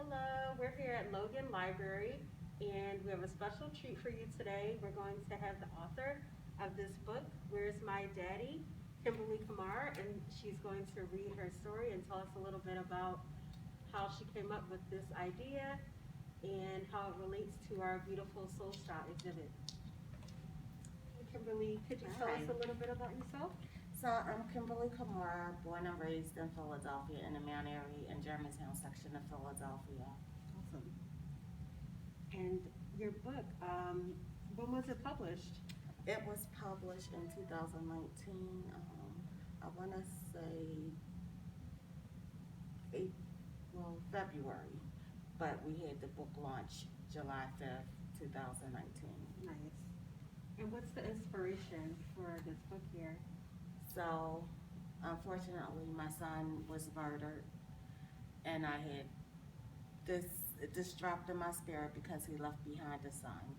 Hello, we're here at Logan Library and we have a special treat for you today. We're going to have the author of this book, Where's My Daddy, Kimberly Kamara, and she's going to read her story and tell us a little bit about how she came up with this idea and how it relates to our beautiful Soul Shot exhibit. Kimberly, could you tell us a little bit about yourself? So I'm Kimberly Kamara, born and raised in Philadelphia in the Mount Airy and Germantown section of Philadelphia. Awesome. And your book, when was it published? It was published in 2019. I want to say February, but we had the book launch July 5th, 2019. Nice. And what's the inspiration for this book here? So, unfortunately, my son was murdered, and I had this dropped in my spirit because he left behind a son.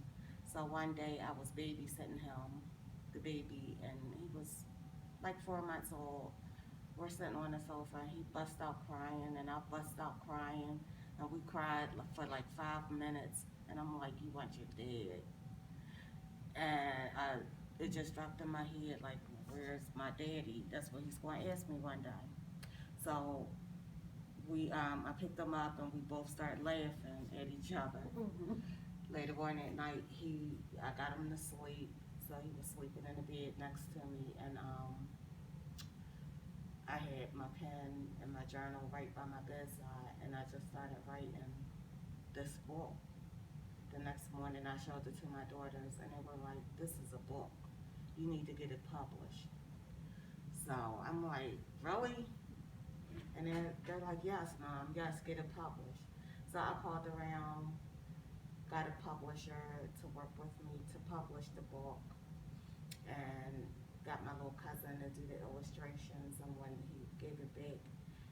So one day I was babysitting him, the baby, and he was like 4 months old. We're sitting on the sofa, and he bust out crying, and I bust out crying, and we cried for like 5 minutes, and I'm like, you want your dad? And it just dropped in my head, like, where's my daddy? That's what he's going to ask me one day. So I picked him up, and we both started laughing at each other. Later on at night, I got him to sleep, so he was sleeping in the bed next to me, and I had my pen and my journal right by my bedside, and I just started writing this book. The next morning, I showed it to my daughters, and they were like, this is a book. You need to get it published. So I'm like, really? And they're like, yes, Mom, yes, get it published. So I called around, got a publisher to work with me to publish the book, and got my little cousin to do the illustrations, and when he gave it back,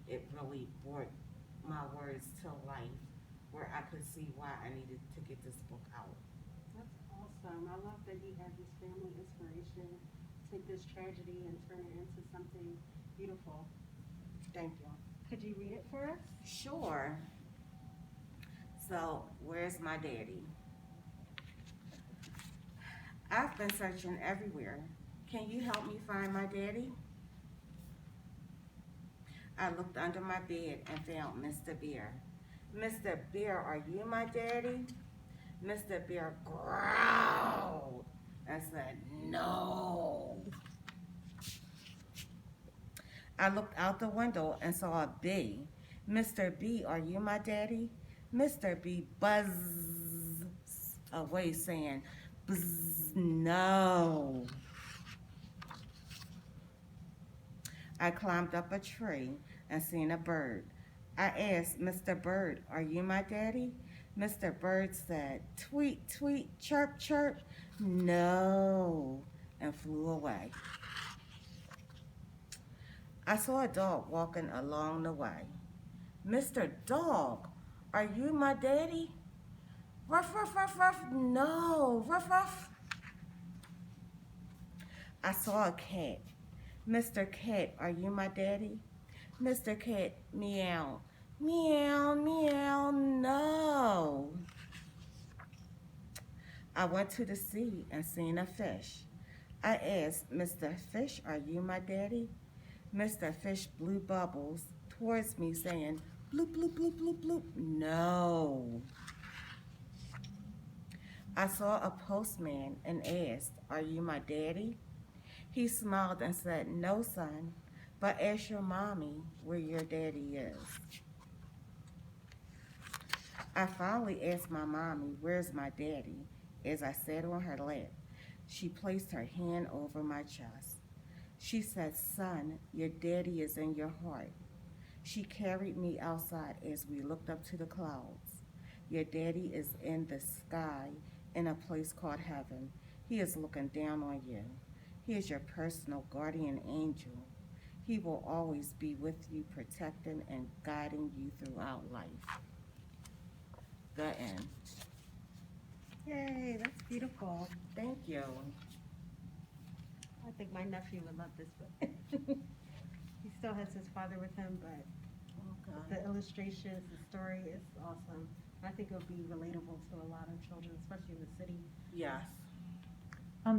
it really brought my words to life, where I could see why I needed to get this book out. That's awesome. I love that he had this family inspiration, take this tragedy and turn it into something beautiful. Thank you. Could you read it for us? Sure. So, where's my daddy? I've been searching everywhere. Can you help me find my daddy? I looked under my bed and found Mr. Bear. Mr. Bear, are you my daddy? Mr. Bear growled and said, no. I looked out the window and saw a bee. Mr. B, are you my daddy? Mr. B buzzed away saying, bzz, no. I climbed up a tree and seen a bird. I asked, Mr. Bird, are you my daddy? Mr. Bird said, tweet, tweet, chirp, chirp, no, and flew away. I saw a dog walking along the way. Mr. Dog, are you my daddy? Ruff, ruff, ruff, ruff, no, ruff, ruff. I saw a cat. Mr. Cat, are you my daddy? Mr. Cat, meow, meow, meow, no. I went to the sea and seen a fish. I asked, Mr. Fish, are you my daddy? Mr. Fish blew bubbles towards me saying, bloop, bloop, bloop, bloop, bloop, no. I saw a postman and asked, are you my daddy? He smiled and said, no, son, but ask your mommy where your daddy is. I finally asked my mommy, where's my daddy? As I sat on her lap, she placed her hand over my chest. She said, son, your daddy is in your heart. She carried me outside as we looked up to the clouds. Your daddy is in the sky in a place called heaven. He is looking down on you. He is your personal guardian angel. He will always be with you, protecting and guiding you throughout life. The end. Yay, that's beautiful. Thank you. I think my nephew would love this book. He still has his father with him, but The illustrations, the story is awesome. I think it'll be relatable to a lot of children, especially in the city. Yes.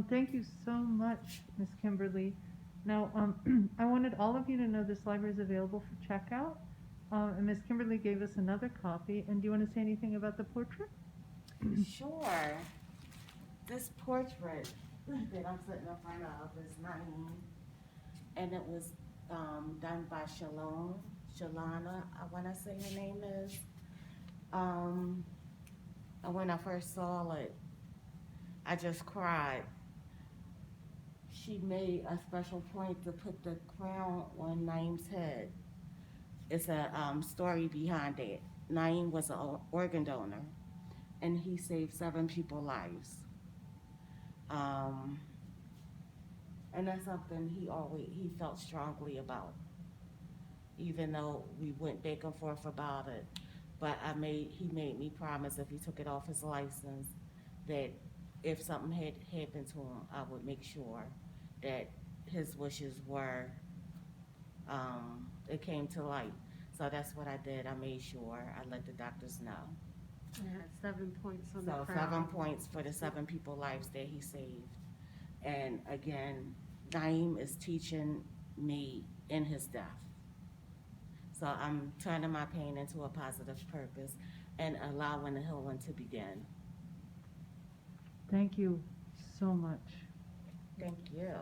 Thank you so much, Miss Kimberly. Now, I wanted all of you to know this library is available for checkout. And Miss Kimberly gave us another copy. And do you want to say anything about the portrait? Sure. This portrait that I'm sitting in front of is mine, and it was done by Shalana, I want to say her name is. And when I first saw it, I just cried. She made a special point to put the crown on Naeem's head. It's a story behind it. Naeem was an organ donor, and he saved 7 people's lives. And that's something he felt strongly about, even though we went back and forth about it. But he made me promise if he took it off his license, that if something had happened to him, I would make sure that his wishes were, it came to light. So that's what I did. I made sure I let the doctors know. Yeah, 7 points on the So crown. 7 points for the 7 people's lives that he saved. And again, Naeem is teaching me in his death. So I'm turning my pain into a positive purpose and allowing the healing to begin. Thank you so much. Thank you.